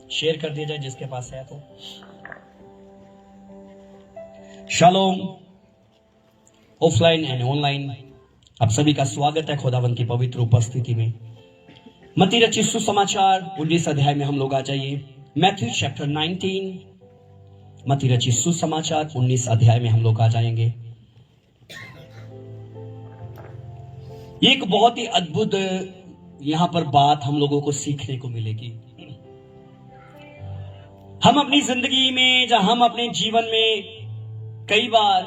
Share कर दिया जाए जिसके पास है तो। शालोम ऑफलाइन एंड ऑनलाइन, आप सभी का स्वागत है खुदावंद की पवित्र उपस्थिति में। मत्ती रचित सुसमाचार 19 अध्याय में हम लोग आ जाइए। मैथ्यू चैप्टर 19, मत्ती रचित सुसमाचार 19 अध्याय में हम लोग आ जाएंगे। एक बहुत ही अद्भुत यहां पर बात हम लोगों को सीखने को मिलेगी। हम अपनी जिंदगी में या हम अपने जीवन में कई बार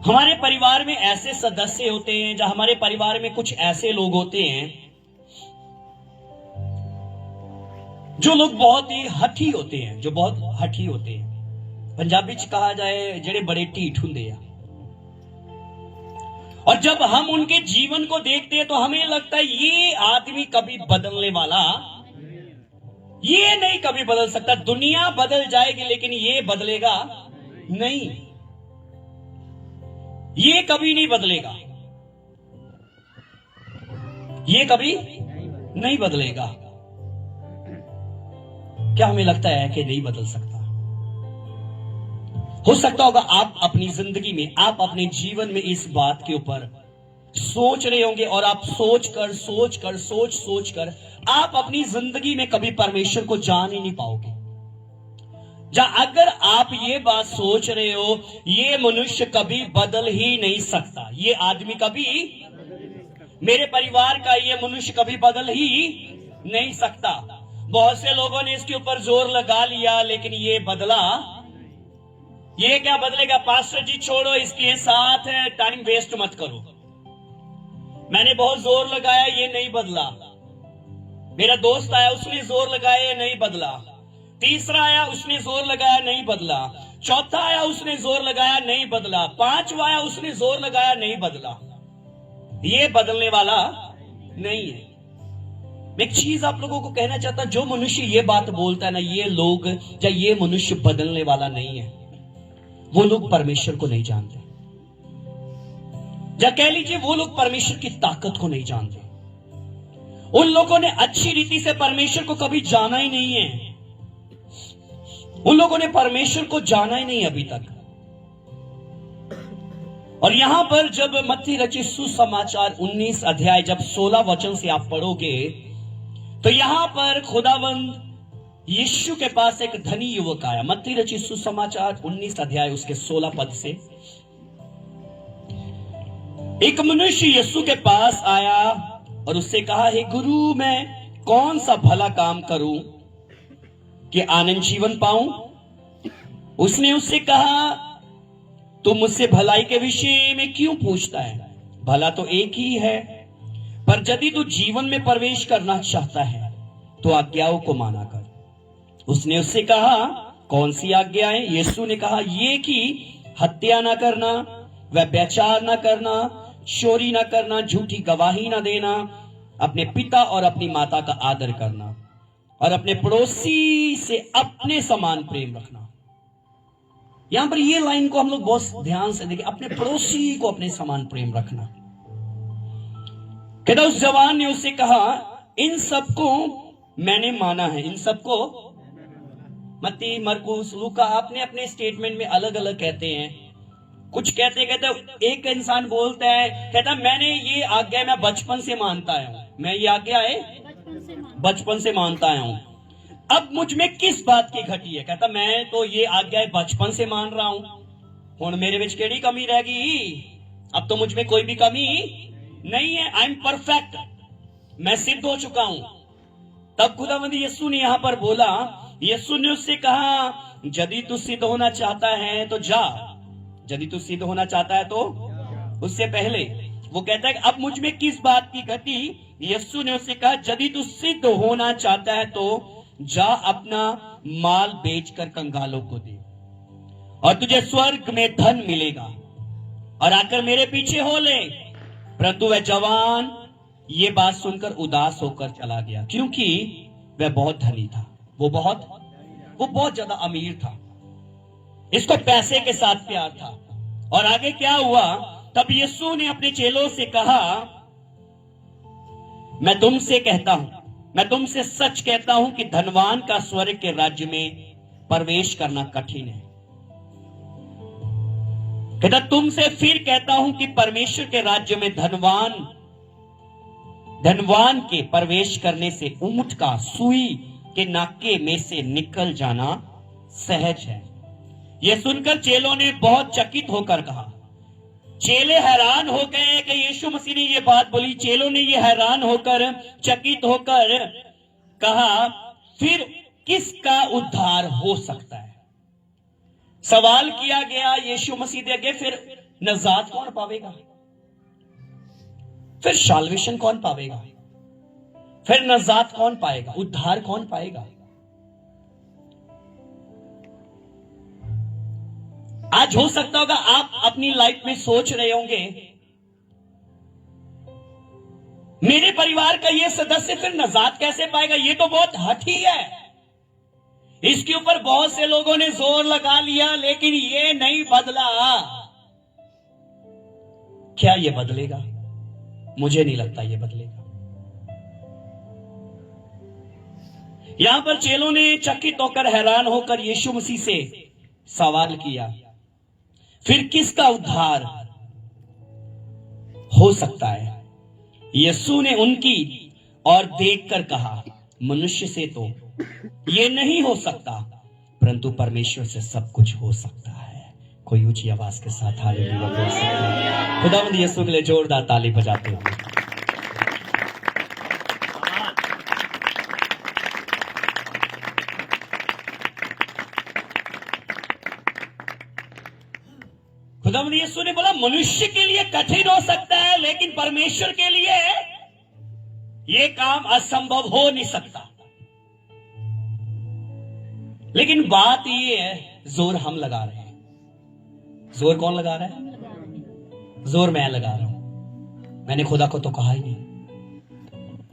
हमारे परिवार में ऐसे सदस्य होते हैं या हमारे परिवार में कुछ ऐसे लोग होते हैं जो लोग बहुत ही हठी होते हैं, जो बहुत हठी होते हैं। पंजाबी च कहा जाए जेड़े बड़े ढीठ हुंदे आ। और जब हम उनके जीवन को देखते हैं तो हमें लगता है ये आदमी कभी बदलने वाला, ये नहीं कभी बदल सकता। दुनिया बदल जाएगी लेकिन ये बदलेगा नहीं, ये कभी नहीं बदलेगा, ये कभी नहीं बदलेगा। क्या हमें लगता है कि नहीं बदल सकता? हो सकता होगा आप अपनी जिंदगी में, आप अपने जीवन में इस बात के ऊपर सोच रहे होंगे और आप सोच कर आप अपनी जिंदगी में कभी परमेश्वर को जान ही नहीं पाओगे। अगर आप ये बात सोच रहे हो ये मनुष्य कभी बदल ही नहीं सकता, ये आदमी कभी, मेरे परिवार का ये मनुष्य कभी बदल ही नहीं सकता। बहुत से लोगों ने इसके ऊपर जोर लगा लिया लेकिन ये बदला, ये क्या बदलेगा? पास्टर जी छोड़ो, इसके साथ टाइम वेस्ट मत करो। मैंने बहुत जोर लगाया, ये नहीं बदला। मेरा दोस्त आया, उसने जोर लगाया, ये नहीं बदला। तीसरा आया, उसने जोर लगाया, नहीं बदला। चौथा आया, उसने जोर लगाया, नहीं बदला। पांचवा आया, उसने जोर लगाया, नहीं बदला। ये बदलने वाला नहीं है। मैं एक चीज आप लोगों को कहना चाहता हूं, जो मनुष्य ये बात बोलता है ना, ये लोग या ये मनुष्य बदलने वाला नहीं है, वो लोग परमेश्वर को नहीं जानते। या कह लीजिए वो लोग परमेश्वर की ताकत को नहीं जानते। उन लोगों ने अच्छी रीति से परमेश्वर को कभी जाना ही नहीं है। उन लोगों ने परमेश्वर को जाना ही नहीं अभी तक। और यहां पर जब मत्ती रचित सुसमाचार 19 अध्याय जब 16 वचन से आप पढ़ोगे तो यहां पर खुदावंद यीशु के पास एक धनी युवक आया। मत्ती रचित सुसमाचार 19 अध्याय उसके 16 पद से एक मनुष्य यीशु के पास आया और उससे कहा, हे गुरु, मैं कौन सा भला काम करूं कि आनंद जीवन पाऊं? उसने उससे कहा, तू मुझसे भलाई के विषय में क्यों पूछता है? भला तो एक ही है, पर यदि तू जीवन में प्रवेश करना चाहता है तो आज्ञाओं को माना कर। उसने उससे कहा, कौन सी आज्ञाएं? यीशु ने कहा, ये कि हत्या ना करना, व्यभिचार ना करना, चोरी ना करना, झूठी गवाही ना देना, अपने पिता और अपनी माता का आदर करना और अपने पड़ोसी से अपने समान प्रेम रखना। यहां पर ये लाइन को हम लोग बहुत ध्यान से देखें, अपने पड़ोसी को अपने समान प्रेम रखना। कहता उस जवान ने उससे कहा, इन सबको मैंने माना है। इन सबको मत्ती, मरकुस, लूका अपने अपने स्टेटमेंट में अलग अलग कहते हैं। कुछ कहते एक इंसान बोलता है, कहता मैंने ये आज्ञा मैं बचपन से मानता आया हूं, मैं ये आज्ञा है बचपन से मानता आया हूं, अब मुझ में किस बात की घटी है? कहता मैं तो ये आज्ञा बचपन से मान रहा हूं, हुण मेरे विच केड़ी कमी रह गई? अब तो मुझ में कोई भी कमी नहीं है, आई एम परफेक्ट, मैं सिद्ध हो चुका हूं। तब खुदावंद यीशु ने यहां पर बोला, यीशु ने उससे कहा, यदि तू सिद्ध होना चाहता है तो जा। यदि तू सिद्ध होना चाहता है तो, उससे पहले वो कहता है कि अब मुझ में किस बात की घटी? यीशु ने उससे कहा, यदि तू सिद्ध होना चाहता है तो जा, अपना माल बेचकर कंगालों को दे और तुझे स्वर्ग में धन मिलेगा, और आकर मेरे पीछे हो ले। परंतु वह जवान ये बात सुनकर उदास होकर चला गया, क्योंकि वह बहुत धनी था। वो बहुत ज्यादा अमीर था, इसको पैसे के साथ प्यार था। और आगे क्या हुआ? तब यीशु ने अपने चेलों से कहा, मैं तुमसे कहता हूं मैं तुमसे सच कहता हूं कि धनवान का स्वर्ग के राज्य में प्रवेश करना कठिन है। कहता तुमसे फिर कहता हूं कि परमेश्वर के राज्य में धनवान के प्रवेश करने से ऊंट का सुई के नाके में से निकल जाना सहज है। यह सुनकर चेलों ने बहुत चकित होकर कहा। चेले हैरान हो गए कि यीशु मसीह ने यह बात बोली। चेलों ने यह हैरान होकर चकित होकर कहा, फिर किसका उद्धार हो सकता है? सवाल किया गया यीशु मसीह दे आगे, फिर नजात कौन पावेगा? फिर साल्वेशन कौन पावेगा? फिर नजात कौन पाएगा? उद्धार कौन पाएगा? आज हो सकता होगा आप अपनी लाइफ में सोच रहे होंगे, मेरे परिवार का ये सदस्य फिर नजात कैसे पाएगा? ये तो बहुत हठी है। इसके ऊपर बहुत से लोगों ने जोर लगा लिया, लेकिन ये नहीं बदला। क्या ये बदलेगा? मुझे नहीं लगता ये बदलेगा। यहां पर चेलों ने चकित होकर हैरान होकर यीशु मसीह से सवाल किया, फिर किसका उद्धार हो सकता है? यीशु ने उनकी ओर देखकर कहा, मनुष्य से तो ये नहीं हो सकता, परंतु परमेश्वर से सब कुछ हो सकता है। कोई ऊंची आवाज के साथ हालेलुया बोल सकता है? खुदावंद यीशु के लिए जोरदार ताली बजाते हैं। खुदावंद यीशु ने बोला मनुष्य के लिए कठिन हो सकता है, लेकिन परमेश्वर के लिए यह काम असंभव हो नहीं सकता। लेकिन बात यह है, जोर हम लगा रहे हैं। जोर कौन लगा रहा है? जोर मैं लगा रहा हूं। मैंने खुदा को तो कहा ही नहीं,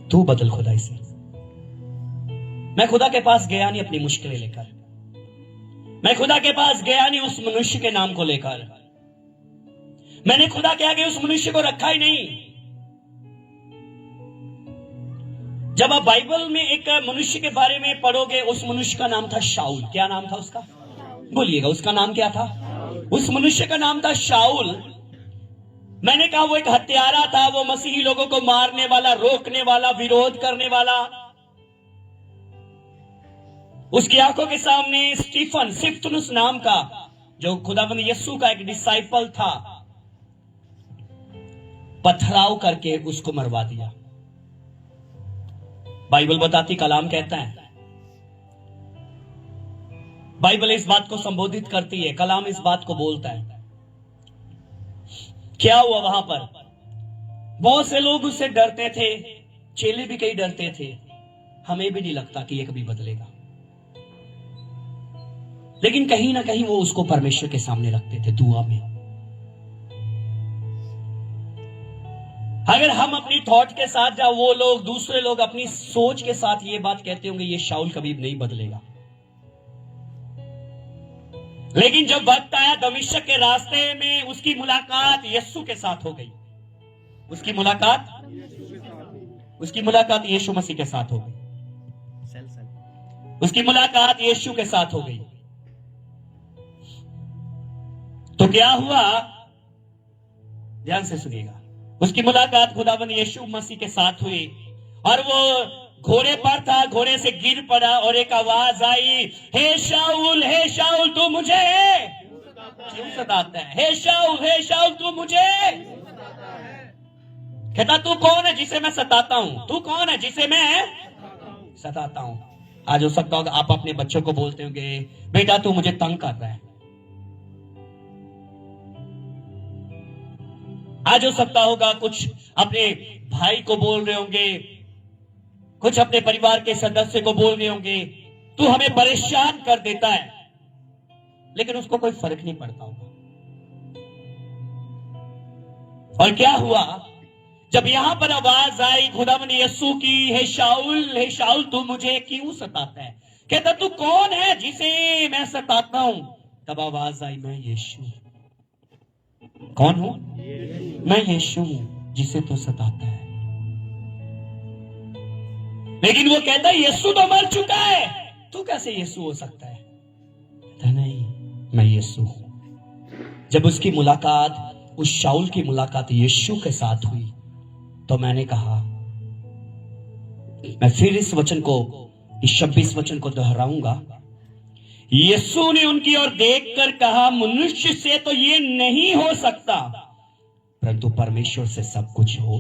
तू बदल खुदा इसे। मैं खुदा के पास गया नहीं अपनी मुश्किलें लेकर, मैं खुदा के पास गया नहीं उस मनुष्य के नाम को लेकर, मैंने खुदा के आगे उस मनुष्य को रखा ही नहीं। जब आप बाइबल में एक मनुष्य के बारे में पढ़ोगे, उस मनुष्य का नाम था शाऊल। क्या नाम था उसका? बोलिएगा, उसका नाम क्या था? उस मनुष्य का नाम था शाऊल। मैंने कहा वो एक हत्यारा था, वो मसीही लोगों को मारने वाला, रोकने वाला, विरोध करने वाला। उसकी आंखों के सामने स्टीफनुस नाम का, जो खुदावंद यीशु का एक डिसाइपल था, पथराव करके उसको मरवा दिया। बाइबल बताती, कलाम कहता है, बाइबल इस बात को संबोधित करती है, कलाम इस बात को बोलता है। क्या हुआ वहां पर? बहुत से लोग उससे डरते थे, चेले भी कई डरते थे। हमें भी नहीं लगता कि यह कभी बदलेगा, लेकिन कहीं ना कहीं वो उसको परमेश्वर के सामने रखते थे दुआ में। अगर हम अपनी थॉट के साथ, या वो लोग, दूसरे लोग अपनी सोच के साथ ये बात कहते होंगे, ये शाऊल कभी नहीं बदलेगा। लेकिन जब वक्त आया, दमिश्क के रास्ते में उसकी मुलाकात यीशु के साथ हो गई। उसकी मुलाकात यीशु मसीह के साथ हो गई। उसकी मुलाकात यीशु के साथ हो गई। तो क्या हुआ? ध्यान से सुनिएगा। उसकी मुलाकात खुदावंद यीशु मसीह के साथ हुई, और वो घोड़े पर था, घोड़े से गिर पड़ा, और एक आवाज आई, हे शाऊल तू मुझे क्यों सताता है? हे शाऊल तू मुझे। कहता, तू कौन है जिसे मैं सताता हूं? तू कौन है जिसे मैं सताता हूं? आज हो सकता होगा आप अपने बच्चों को बोलते होंगे, बेटा तू मुझे तंग कर रहा है। आज हो सकता होगा कुछ अपने भाई को बोल रहे होंगे, कुछ अपने परिवार के सदस्य को बोल रहे होंगे, तू हमें परेशान कर देता है, लेकिन उसको कोई फर्क नहीं पड़ता होगा। और क्या हुआ? जब यहां पर आवाज आई खुदावंद यीशु की, हे शाऊल तू मुझे क्यों सताता है? कहता, तू कौन है जिसे मैं सताता हूं? तब आवाज आई, मैं यीशु। कौन हूं? मैं यीशु हूं जिसे तू सताता है। लेकिन वो कहता है यीशु तो मर चुका है, तू कैसे यीशु हो सकता है? कहता नहीं, मैं यीशु हूं। जब उसकी मुलाकात, उस शाऊल की मुलाकात यीशु के साथ हुई, तो मैंने कहा, मैं फिर इस वचन को, इस 26 वचन को दोहराऊंगा। यीशु ने उनकी ओर देखकर कहा, मनुष्य से तो ये नहीं हो सकता, परंतु परमेश्वर से सब कुछ हो।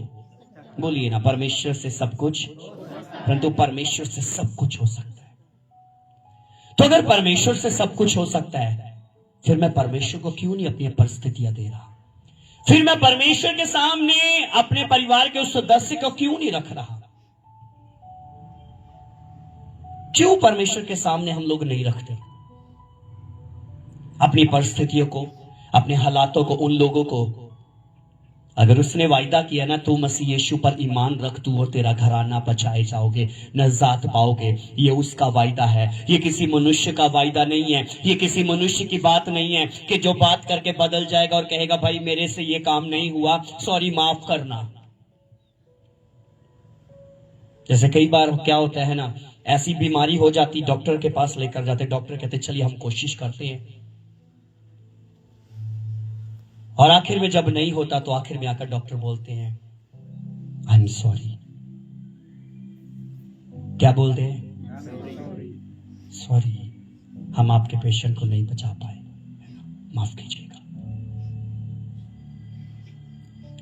बोलिए ना, परमेश्वर से सब कुछ, परंतु परमेश्वर से सब कुछ हो सकता है। तो अगर परमेश्वर से सब कुछ हो सकता है, फिर मैं परमेश्वर को क्यों नहीं अपनी परिस्थितियां दे रहा? फिर मैं परमेश्वर के सामने अपने परिवार के उस सदस्य को क्यों नहीं रख रहा? क्यों परमेश्वर के सामने हम लोग नहीं रखते अपनी परिस्थितियों को, अपने हालातों को, उन लोगों को? अगर उसने वायदा किया ना, तू मसीह यीशु पर ईमान रख, तू और तेरा घराना बचाए जाओगे, नजात पाओगे, ये उसका वायदा है। ये किसी मनुष्य का वायदा नहीं है। ये किसी मनुष्य की बात नहीं है कि जो बात करके बदल जाएगा और कहेगा भाई मेरे से ये काम नहीं हुआ, सॉरी माफ करना। जैसे कई बार क्या होता है ना, ऐसी बीमारी हो जाती, डॉक्टर के पास लेकर जाते, डॉक्टर कहते चलिए हम कोशिश करते हैं, और आखिर में जब नहीं होता तो आखिर में आकर डॉक्टर बोलते हैं आई एम सॉरी। क्या बोलते हैं? सॉरी, हम आपके पेशेंट को नहीं बचा पाए, माफ कीजिएगा।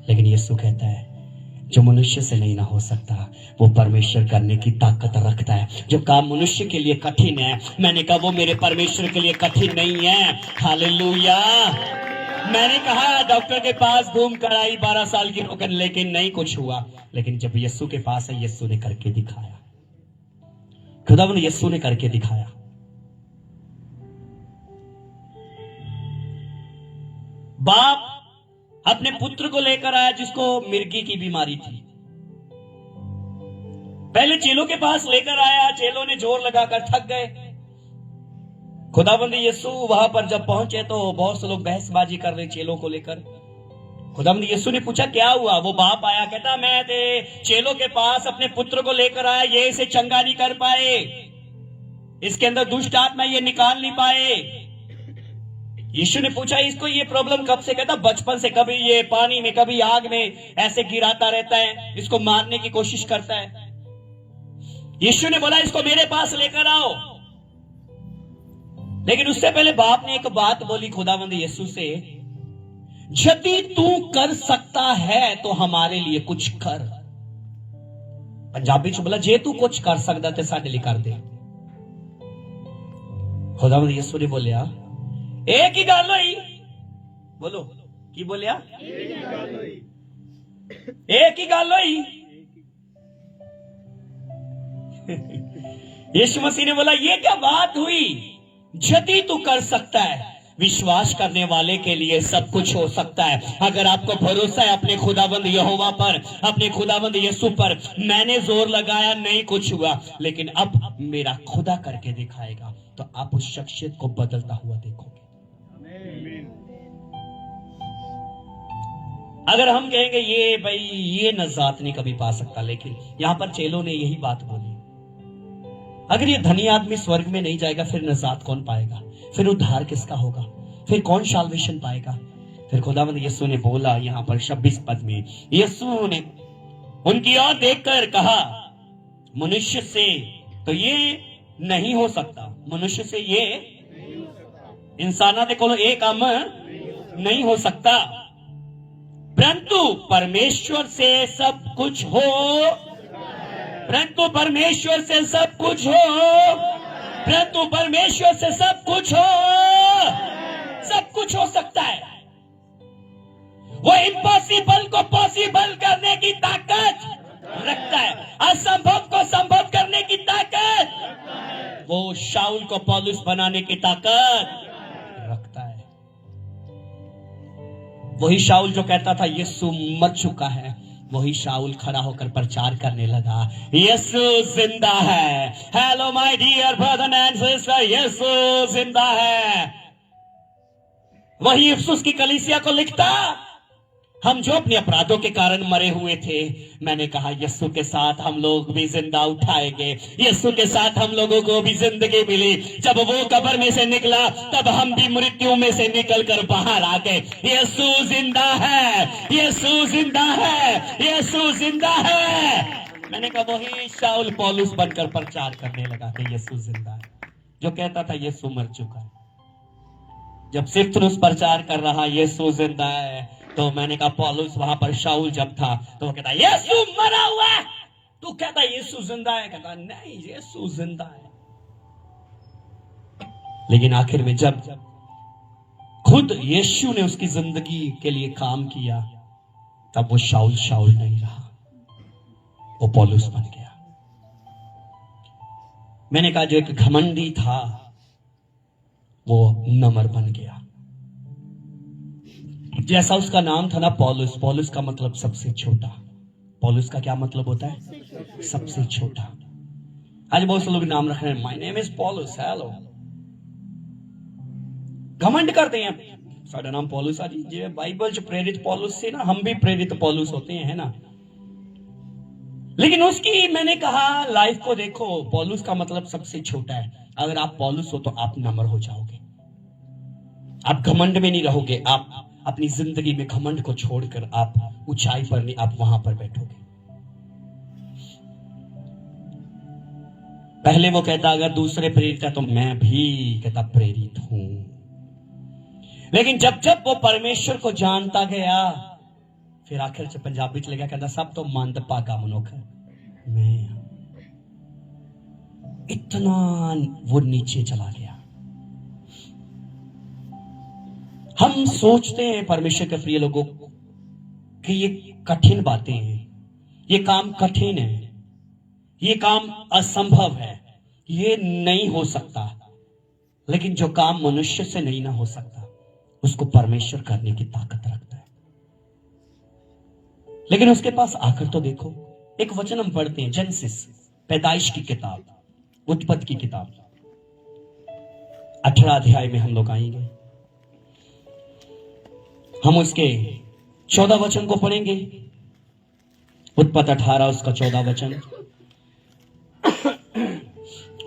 लेकिन यीशु कहता है जो मनुष्य से नहीं ना हो सकता, वो परमेश्वर करने की ताकत रखता है। जो काम मनुष्य के लिए कठिन है, मैंने कहा वो मेरे परमेश्वर के लिए कठिन नहीं है। हालेलुया। मैंने कहा डॉक्टर के पास घूम कर आई 12 साल की होकर, लेकिन नहीं कुछ हुआ। लेकिन जब यीशु के पास है, यीशु ने करके दिखाया। खुदावंद यीशु ने करके दिखाया। बाप अपने पुत्र को लेकर आया जिसको मिर्गी की बीमारी थी। पहले चेलों के पास लेकर आया, चेलों ने जोर लगाकर थक गए। खुदाबंद यीशु वहां पर जब पहुंचे तो बहुत से लोग बहसबाजी कर रहे चेलों को लेकर। खुदाबंद यीशु ने पूछा क्या हुआ? वो बाप आया, कहता मैं चेलों के पास अपने पुत्र को लेकर आया, ये इसे चंगा नहीं कर पाए, इसके अंदर दुष्ट आत्मा ये निकाल नहीं पाए। यीशु ने पूछा इसको ये प्रॉब्लम कब से? कहता बचपन से, कभी ये पानी में कभी आग में ऐसे गिराता रहता है, इसको मारने की कोशिश करता है। यीशु ने बोला इसको मेरे पास लेकर आओ। लेकिन उससे पहले बाप ने एक बात बोली खुदावंद यीशु से, यदि तू कर सकता है तो हमारे लिए कुछ कर। पंजाबी च बोला जे तू कुछ कर सकता तो साडे लिए कर दे। खुदावंद यीशु ने बोलिया एक ही गल हुई। बोलो की बोलिया? एक ही गल हुई। यीशु मसीह ने बोला ये क्या बात हुई? यदि तू कर सकता है, विश्वास करने वाले के लिए सब कुछ हो सकता है। अगर आपको भरोसा है अपने खुदाबंद यहोवा पर, अपने खुदाबंद यीशु पर, मैंने जोर लगाया नहीं कुछ हुआ, लेकिन अब मेरा खुदा करके दिखाएगा, तो आप उस शख्सियत को बदलता हुआ देखोगे। अगर हम कहेंगे ये भाई ये नजात नहीं कभी पा सकता, लेकिन यहां पर चेलों ने यही बात बोली, अगर ये धनी आदमी स्वर्ग में नहीं जाएगा फिर नजात कौन पाएगा? फिर उद्धार किसका होगा? फिर कौन साल्वेशन पाएगा? फिर खुदावंद यीशु ने बोला यहां पर 26 पद में, यीशु ने उनकी ओर देखकर कहा मनुष्य से तो ये नहीं हो सकता, मनुष्य से ये इंसाना दे कोलों एक काम नहीं हो सकता, परंतु परमेश्वर से सब कुछ हो, परंतु परमेश्वर से सब कुछ हो, परंतु परमेश्वर से सब कुछ हो, सब कुछ हो सकता है। वो इम्पॉसिबल को पॉसिबल करने की ताकत रखता है, असंभव को संभव करने की ताकत, वो शाऊल को पौलुस बनाने की ताकत रखता है। वही शाऊल जो कहता था यीशु मर चुका है, वही शाऊल खड़ा होकर प्रचार करने लगा यीशु जिंदा है। Hello my dear brother and sister, Yeshu जिंदा है। वही इफिसुस की कलीसिया को लिखता हम जो अपने अपराधों के कारण मरे हुए थे, मैंने कहा यीशु के साथ हम लोग भी जिंदा उठाएंगे, यीशु के साथ हम लोगों को भी जिंदगी मिली। जब वो कब्र में से निकला तब हम भी मृत्यु में से निकलकर बाहर आ गए। यीशु जिंदा है, यीशु जिंदा है, यीशु जिंदा है। मैंने कहा वही शाऊल पौलुस बनकर प्रचार करने लगा कि यीशु जिंदा है, जो कहता था यीशु मर चुका है। जब सिर्फ प्रचार कर रहा यीशु जिंदा है, तो मैंने कहा पौलुस वहां पर शाऊल जब था तो वो कहता यीशु मरा हुआ है, तू कहता यीशु जिंदा है, कहता नहीं यीशु जिंदा है। लेकिन आखिर में जब खुद यीशु ने उसकी जिंदगी के लिए काम किया, तब वो शाऊल शाऊल नहीं रहा, वो पौलुस बन गया। मैंने कहा जो एक घमंडी था वो नम्र बन गया। जैसा उसका नाम था ना पौलुस, पौलुस का मतलब सबसे छोटा। पौलुस का क्या मतलब होता है? सबसे छोटा। आज बहुत से लोग नाम रख रहे हैं, माय नेम इज पौलुस, हेलो, घमंड करते हैं साडा नाम पौलुस आ जी। बाइबल जो प्रेरित पौलुस से ना, हम भी प्रेरित पौलुस होते हैं, है ना। लेकिन उसकी मैंने कहा लाइफ को देखो, पौलुस का मतलब सबसे छोटा है। अगर आप पौलुस हो तो आप नम्र हो जाओगे, आप घमंड में नहीं रहोगे, आप अपनी जिंदगी में घमंड को छोड़कर आप ऊंचाई पर नहीं, आप वहां पर बैठोगे। पहले वो कहता अगर दूसरे प्रेरित है तो मैं भी कहता प्रेरित हूं। लेकिन जब जब वो परमेश्वर को जानता गया, फिर आखिर से पंजाबी च लगा कहता सब तो मंद भागा मनुख मैं। इतना वो नीचे चला गया। हम सोचते हैं परमेश्वर के प्रिय लोगों कि ये कठिन बातें हैं, ये काम कठिन है, ये काम असंभव है, ये नहीं हो सकता। लेकिन जो काम मनुष्य से नहीं ना हो सकता, उसको परमेश्वर करने की ताकत रखता है। लेकिन उसके पास आकर तो देखो, एक वचन हम पढ़ते हैं, जेनेसिस, पैदाइश की किताब, उत्पत्ति की किताब, 18 अध्याय में हम लोग आएंगे। हम उसके 14 वचन को पढ़ेंगे। उत्पत्ति 18 उसका 14 वचन।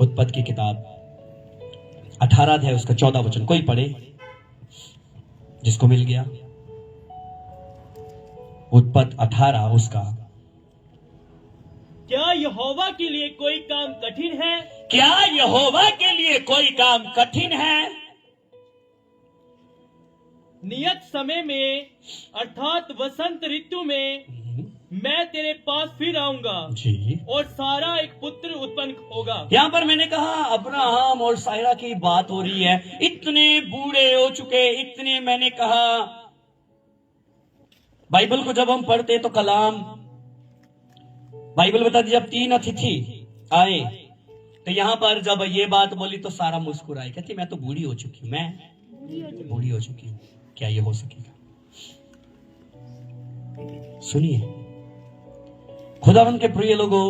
उत्पत्ति की किताब 18 अध्याय उसका 14 वचन, कोई पढ़े जिसको मिल गया। उत्पत्ति 18 उसका, क्या यहोवा के लिए कोई काम कठिन है? क्या यहोवा के लिए कोई काम कठिन है? नियत समय में अर्थात वसंत ऋतु में मैं तेरे पास फिर आऊंगा जी, और सारा एक पुत्र उत्पन्न होगा। यहां पर मैंने कहा अब्राहम और सायरा की बात हो रही है। इतने बूढ़े हो चुके, इतने, मैंने कहा बाइबल को जब हम पढ़ते तो कलाम, बाइबल बताती जब 3 अतिथि आए तो यहां पर जब ये बात बोली तो सारा मुस्कुराई, कहती मैं तो बूढ़ी हो चुकी हूं, मैं बूढ़ी हो चुकी हूं, क्या ये हो सकेगा? सुनिए खुदावंद के प्रिय लोगों,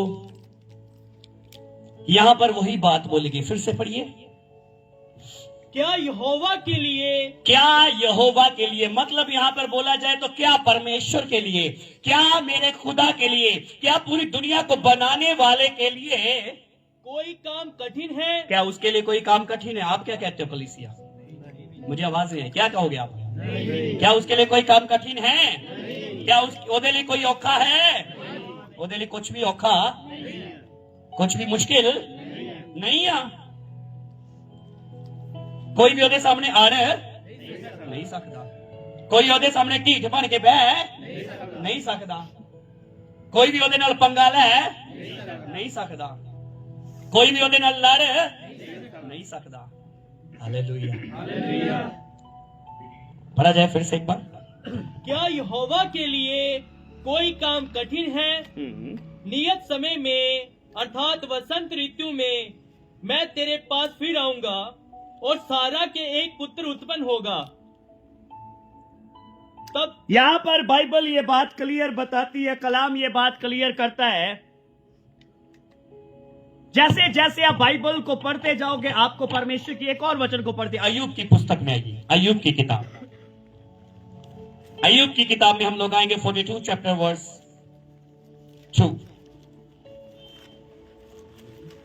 यहां पर वही बात बोलेगी। फिर से पढ़िए, क्या यहोवा के लिए, क्या यहोवा के लिए, मतलब यहां पर बोला जाए तो क्या परमेश्वर के लिए, क्या मेरे खुदा के लिए, क्या पूरी दुनिया को बनाने वाले के लिए कोई काम कठिन है? क्या उसके लिए कोई काम कठिन है? आप क्या कहते हो कलीसिया? मुझे आवाज नहीं है, क्या कहोगे आप? क्या उसके लिए कोई काम कठिन है? क्या उसके लिए कोई औखा है? ਉਹਦੇ ਲਈ कुछ भी औखा, कुछ भी मुश्किल नहीं है। कोई भी ਉਹਦੇ सामने आड़ नहीं सकता, कोई ਉਹਦੇ सामने ढीठ बन के बह नहीं सकता, कोई भी ਉਹਦੇ ਨਾਲ पंगा ले नहीं सकता, कोई भी ਉਹਦੇ ਨਾਲ लड़ नहीं सकता। हालेलुया। पढ़ा जाए फिर से एक बार, क्या यहोवा के लिए कोई काम कठिन है? नियत समय में अर्थात वसंत ऋतु में मैं तेरे पास फिर आऊंगा और सारा के एक पुत्र उत्पन्न होगा। तब यहां पर बाइबल ये बात क्लियर बताती है, कलाम ये बात क्लियर करता है। जैसे जैसे आप बाइबल को पढ़ते जाओगे, आपको परमेश्वर की एक और वचन को पढ़ते, अय्यूब की पुस्तक में आइए, अय्यूब की किताब, अय्यूब की किताब में हम लोग आएंगे 42 चैप्टर वर्स 2।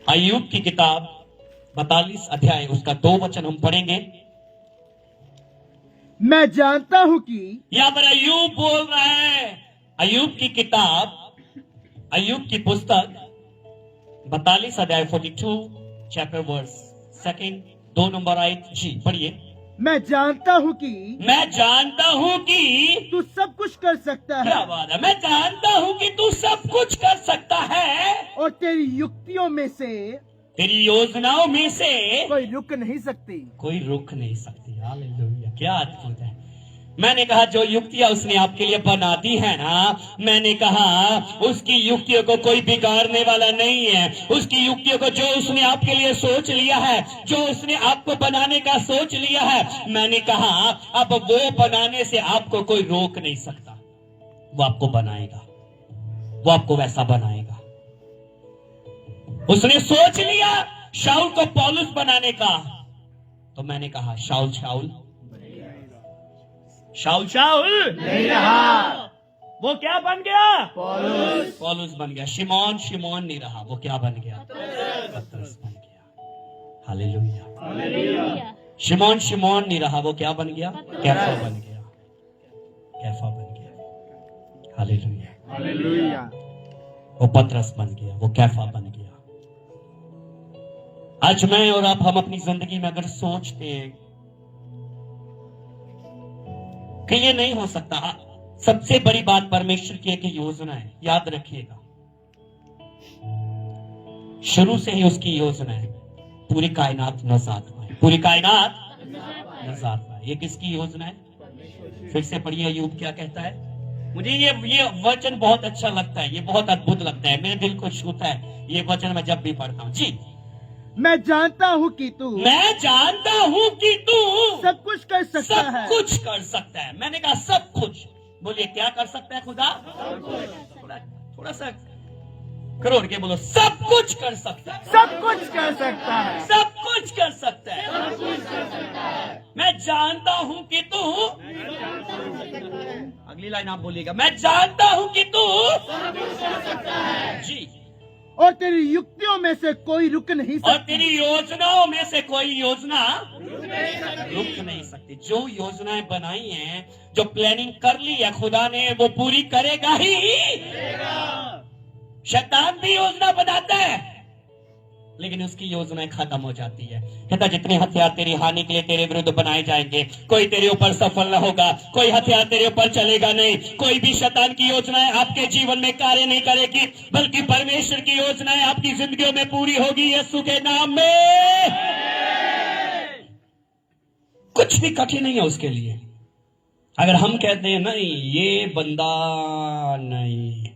अय्यूब की किताब 42 अध्याय उसका 2 वचन हम पढ़ेंगे। मैं जानता हूं कि यहां पर अय्यूब बोल रहा है, अय्यूब की किताब, अय्यूब की पुस्तक 42 अध्याय 42 चैप्टर वर्स 2 2 नंबर आयत जी पढ़िए। मैं जानता हूं कि मैं जानता हूं कि तू सब कुछ कर सकता क्या है बात है, मैं जानता हूं कि तू सब कुछ कर सकता है और तेरी युक्तियों में से तेरी योजनाओं में से कोई रुक नहीं सकती। कोई रोक नहीं सकती। हालेलुया, क्या अद्भुत है। मैंने कहा जो युक्तियां उसने आपके लिए बना दी है ना, मैंने कहा उसकी युक्तियों को कोई बिगाड़ने वाला नहीं है। उसकी युक्तियों को जो उसने आपके लिए सोच लिया है, जो उसने आपको बनाने का सोच लिया है, मैंने कहा अब वो बनाने से आपको कोई रोक नहीं सकता। वो आपको बनाएगा, वो आपको वैसा बनाएगा। उसने सोच लिया शाऊल को पौलुस बनाने का, तो मैंने कहा शाऊल शाऊल शाऊल शाऊल नहीं रहा, वो क्या बन गया? पौलुस। पौलुस बन गया। शिमोन शिमोन नहीं रहा, वो क्या बन गया? पतरस बन गया। हालेलुया। शिमोन शिमोन नहीं रहा, वो क्या बन गया? कैफा बन गया। कैफा बन गया। हालेलुया। हालेलुया। वो पतरस बन गया, वो कैफा बन गया। आज मैं और आप, हम अपनी जिंदगी में अगर सोचते हैं कि ये नहीं हो सकता, सबसे बड़ी बात परमेश्वर की एक योजना है, याद रखिएगा। शुरू से ही उसकी योजना है पूरी कायनात नजात पाए, पूरी कायनात नजात पाए। ये किसकी योजना है? फिर से पढ़िए अय्यूब क्या कहता है। मुझे ये वचन बहुत अच्छा लगता है, ये बहुत अद्भुत लगता है, मेरे दिल को छूता है ये वचन मैं जब भी पढ़ता हूं जी। मैं जानता हूं कि तू मैं जानता हूं कि तू सब कुछ कर सकता सब है। कुछ कर सकता है। मैंने कहा सब कुछ। बोलिए क्या कर सकता है खुदा? थोड़ा सा करोड़ के बोलो, सब कुछ कर सकता है। सब कुछ कर सकता है। सब कुछ कर सकता है। मैं जानता हूं कि तू, अगली लाइन आप बोलिएगा, मैं जानता हूं कि तू जी, और तेरी युक्तियों में से कोई रुक नहीं और सकती। तेरी योजनाओं में से कोई योजना रुक नहीं सकती। जो योजनाएं बनाई हैं, जो प्लानिंग कर ली है खुदा ने, वो पूरी करेगा ही। शैतान भी योजना बनाता है, लेकिन उसकी योजनाएं खत्म हो जाती है। कहता जितने हथियार तेरी हानि के लिए तेरे विरुद्ध बनाए जाएंगे, कोई तेरे ऊपर सफल न होगा, कोई हथियार तेरे ऊपर चलेगा नहीं। कोई भी शैतान की योजनाएं आपके जीवन में कार्य नहीं करेगी, बल्कि परमेश्वर की योजनाएं आपकी जिंदगियों में पूरी होगी यीशु के नाम में। कुछ भी कठिन नहीं है उसके लिए। अगर हम कहते हैं नहीं ये बंदा नहीं,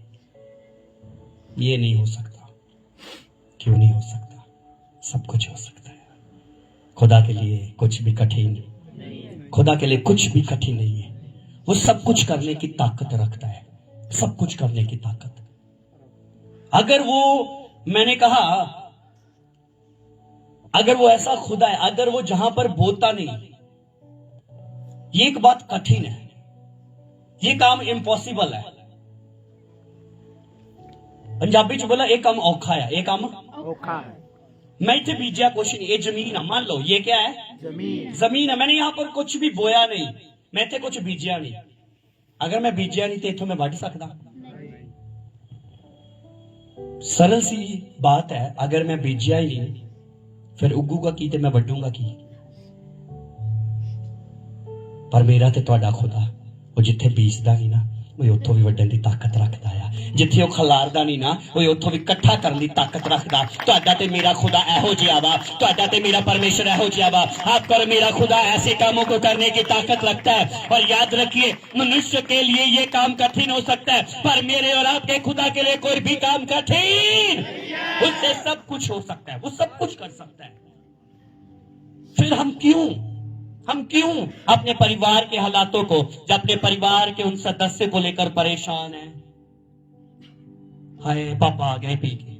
ये नहीं हो सकता, क्यों नहीं हो सकता? सब कुछ हो सकता है। खुदा के लिए कुछ भी कठिन नहीं है। खुदा के लिए कुछ भी कठिन नहीं है। वो सब कुछ करने की ताकत रखता है, सब कुछ करने की ताकत। अगर वो, मैंने कहा अगर वो ऐसा खुदा है, अगर वो जहां पर बोलता नहीं, ये एक बात कठिन है, ये काम इम्पॉसिबल है। पंजाबी च बोला एक काम औखा है, एक काम औखा है। मैं इतने बीजा कुछ नहीं। ये जमीन है, मान लो ये क्या है? जमीन। जमीन है। मैंने यहां पर कुछ भी बोया नहीं, मैं इतने कुछ बीजिया नहीं। अगर मैं बीजिया नहीं तो इथों मैं वढ़ सकता? सरल सी बात है, अगर मैं बीजिया ही नहीं फिर उगूगा की ते मैं वड्डूंगा की? पर मेरा ते तुहाडा खुदा, वो जिथे बीजदा नहीं ना, वो उथों भी वड्डण दी ताकत रखदा है। जिथे वो खलारदा नहीं ना, वो उथों भी इकट्ठा करन दी ताकत रखदा। तुहाडा ते मेरा खुदा एहो जिहा वा, तुहाडा ते मेरा परमेश्वर एहो जिहा वा। आप पर मेरा खुदा ऐसे कामों को करने की ताकत रखता है। और याद रखिए, मनुष्य के लिए ये काम कठिन हो सकता है, पर मेरे और आपके खुदा के लिए कोई भी काम कठिन, उससे सब कुछ हो सकता है, वो सब कुछ कर सकता है। फिर हम क्यों अपने परिवार के हालातों को, जब अपने परिवार के उन सदस्य को लेकर परेशान हैं? हाय पापा आ गए पी के,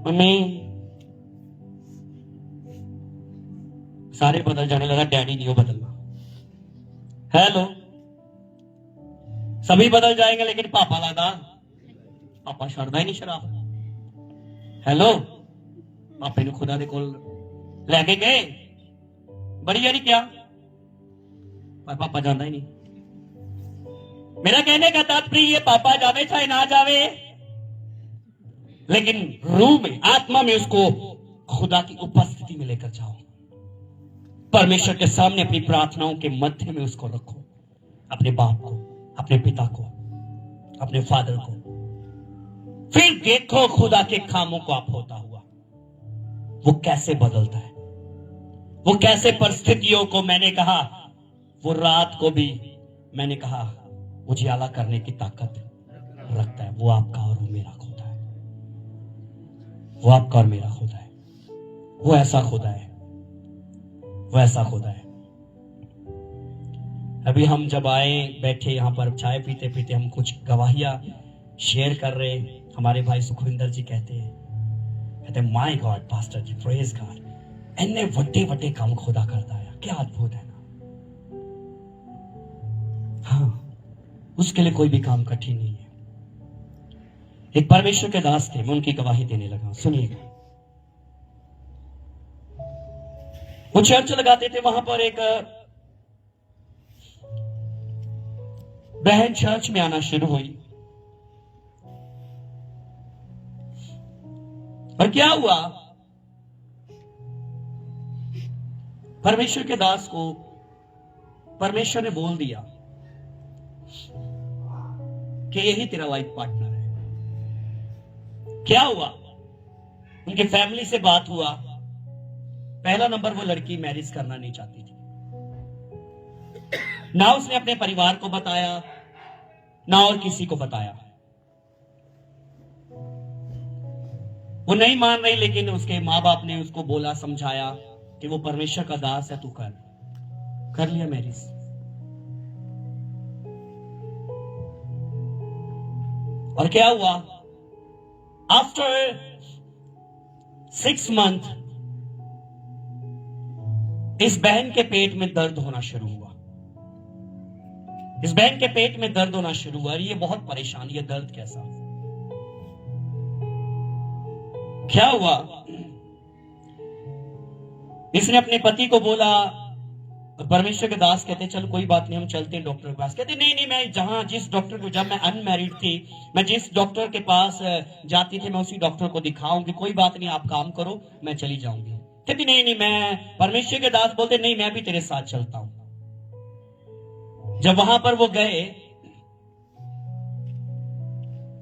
मम्मी सारे बदल जाने लगा, डैडी नहीं हो बदलना हेलो, सभी बदल जाएंगे लेकिन पापा लादा, पापा छड़दा ही नहीं शराब। हेलो, पापे ने खुदा दे कोल लेके गए बड़ी यारी क्या, पर पापा जाता ही नहीं। मेरा कहने का तात्पर्य पापा जावे चाहे ना जावे, लेकिन रूह में, आत्मा में उसको खुदा की उपस्थिति में लेकर जाओ। परमेश्वर के सामने अपनी प्रार्थनाओं के मध्य में उसको रखो, अपने बाप को, अपने पिता को, अपने फादर को। फिर देखो खुदा के कामों को आप होता हुआ, वो कैसे बदलता है, वो कैसे परिस्थितियों को, मैंने कहा वो रात को भी, मैंने कहा उजियाला करने की ताकत रखता है। वो आपका और वो मेरा खुदा है, वो आपका और मेरा खुदा है। वो ऐसा खुदा है, वो ऐसा खुदा है। अभी हम जब आए, बैठे यहां पर चाय पीते पीते हम कुछ गवाहियां शेयर कर रहे, हमारे भाई सुखविंदर जी कहते my God pastor ji, praise God, इन्ने वड्डे वड्डे काम खुदा करता है, क्या अद्भुत है ना। हाँ, उसके लिए कोई भी काम कठिन नहीं है। एक परमेश्वर के दास थे, मैं उनकी गवाही देने लगा, सुनिएगा। वो चर्च लगाते थे, वहां पर एक बहन चर्च में आना शुरू हुई। और क्या हुआ, परमेश्वर के दास को परमेश्वर ने बोल दिया कि यही तेरा लाइफ पार्टनर है। क्या हुआ, उनके फैमिली से बात हुआ। पहला नंबर, वो लड़की मैरिज करना नहीं चाहती थी। ना उसने अपने परिवार को बताया, ना और किसी को बताया। वो नहीं मान रही, लेकिन उसके माँ बाप ने उसको बोला, समझाया कि वो परमेश्वर का दास है, तू कर लिया मैरिज। और क्या हुआ, आफ्टर 6 मंथ इस बहन के पेट में दर्द होना शुरू हुआ। इस बहन के पेट में दर्द होना शुरू हुआ और ये बहुत परेशान, ये दर्द कैसा, क्या हुआ। इसने अपने पति को बोला, परमेश्वर के दास कहते चल कोई बात नहीं, हम चलते हैं डॉक्टर के पास। कहते नहीं, मैं जिस डॉक्टर को, जब मैं अनमैरिड थी, मैं जिस डॉक्टर के पास जाती थी, मैं उसी डॉक्टर को दिखाऊंगी, कोई बात नहीं, आप काम करो, मैं चली जाऊंगी। कहती नहीं, मैं, परमेश्वर के दास बोलते नहीं, मैं भी तेरे साथ चलता हूं। जब वहां पर वो गए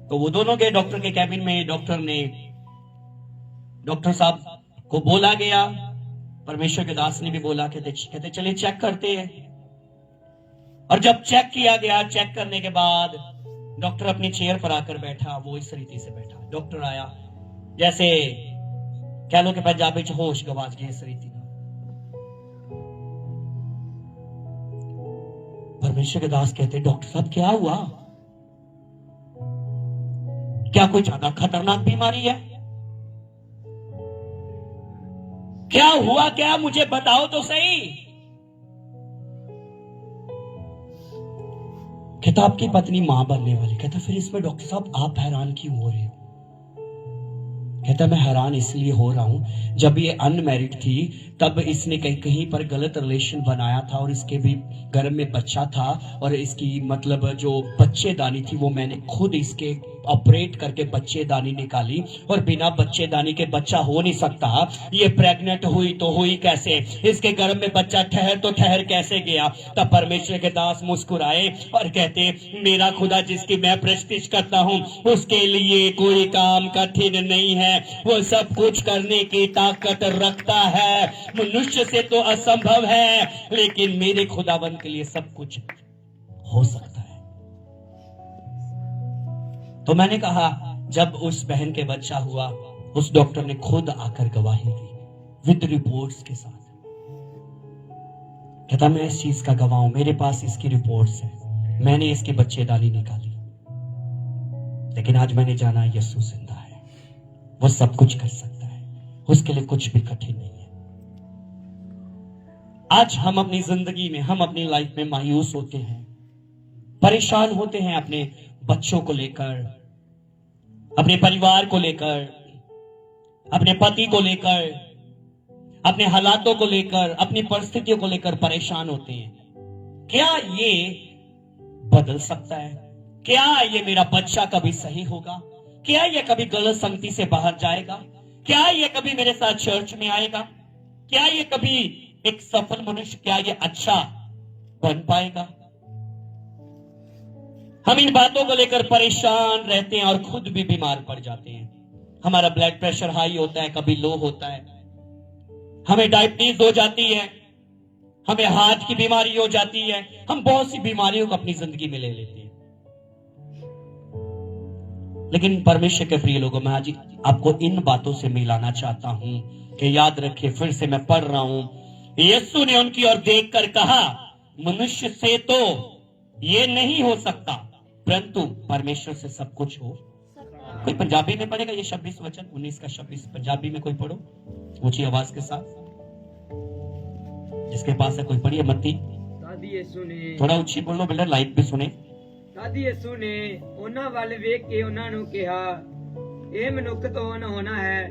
तो वो दोनों गए डॉक्टर के कैबिन में। डॉक्टर साहब को बोला गया, परमेश्वर के दास ने भी बोला, कहते चलिए चेक करते हैं। और जब चेक किया गया, चेक करने के बाद डॉक्टर अपनी चेयर पर आकर बैठा, वो इस रीति से बैठा। डॉक्टर आया, जैसे कह लो कि पंजाबी च होश गवाच गए, इस रीति। परमेश्वर के दास कहते डॉक्टर साहब क्या हुआ, क्या कोई ज्यादा खतरनाक बीमारी है, क्या हुआ, क्या मुझे बताओ तो सही। कहता आपकी पत्नी मां बनने वाली। कहता फिर इसमें डॉक्टर साहब आप हैरान क्यों हो रहे हो। कहता मैं हैरान इसलिए हो रहा हूं, जब ये अनमैरिड थी तब इसने कहीं पर गलत रिलेशन बनाया था और इसके भी गर्भ में बच्चा था, और इसकी मतलब जो बच्चेदानी थी वो मैंने खुद इसके ऑपरेट करके बच्चेदानी निकाली, और बिना बच्चेदानी के बच्चा हो नहीं सकता। ये प्रेग्नेंट हुई तो हुई कैसे, इसके गर्भ में बच्चा ठहर कैसे गया। तब परमेश्वर के दास मुस्कुराए और कहते मेरा खुदा जिसकी मैं प्रस्तिष्ठ करता हूं, उसके लिए कोई काम कठिन नहीं है, वो सब कुछ करने की ताकत रखता है। मनुष्य से तो असंभव है, लेकिन मेरे खुदावन के लिए सब कुछ हो सकता है। तो मैंने कहा, जब उस बहन के बच्चा हुआ, उस डॉक्टर ने खुद आकर गवाही दी विद रिपोर्ट्स के साथ। कहता मैं इस चीज का गवाह हूं, मेरे पास इसकी रिपोर्ट्स है, मैंने इसकी बच्चेदानी निकाली, लेकिन आज मैंने जाना यीशु जिंदा है, वो सब कुछ कर सकता है, उसके लिए कुछ भी कठिन नहीं है। आज हम अपनी जिंदगी में, हम अपनी लाइफ में मायूस होते हैं, परेशान होते हैं अपने बच्चों को लेकर, अपने परिवार को लेकर, अपने पति को लेकर, अपने हालातों को लेकर, अपनी परिस्थितियों को लेकर परेशान होते हैं। क्या ये बदल सकता है? क्या ये मेरा बच्चा कभी सही होगा? क्या ये कभी गलत संगति से बाहर जाएगा? क्या ये कभी मेरे साथ चर्च में आएगा? क्या ये कभी एक सफल मनुष्य, क्या ये अच्छा बन पाएगा? हम इन बातों को लेकर परेशान रहते हैं और खुद भी बीमार पड़ जाते हैं। हमारा ब्लड प्रेशर हाई होता है, कभी लो होता है, हमें डायबिटीज हो जाती है, हमें हार्ट की बीमारी हो जाती है, हम बहुत सी बीमारियों को अपनी जिंदगी में ले लेते हैं। लेकिन परमेश्वर के प्रिय लोगों, मैं आज आपको इन बातों से मिलाना चाहता हूं कि याद रखिए, फिर से मैं पढ़ रहा हूं, यीशु ने उनकी ओर देखकर कहा, मनुष्य से तो ये नहीं हो सकता, परंतु परमेश्वर से सब कुछ हो। कोई पंजाबी में पढ़ेगा ये 26 वचन, 19 का 26 पंजाबी में कोई पढ़ो ऊंची आवाज के साथ, जिसके पास है कोई पढ़िए। मत्ती थोड़ा ऊंची बोलो बेटा, लाइट भी सुने। तद यीशु ने ਉਹਨਾਂ ਵੱਲ ਵੇਖ ਕੇ ਉਹਨਾਂ ਨੂੰ ਕਿਹਾ, ਇਹ ਮਨੁੱਖ ਤੋਂ ਅਣਹੋਣਾ ਹੈ,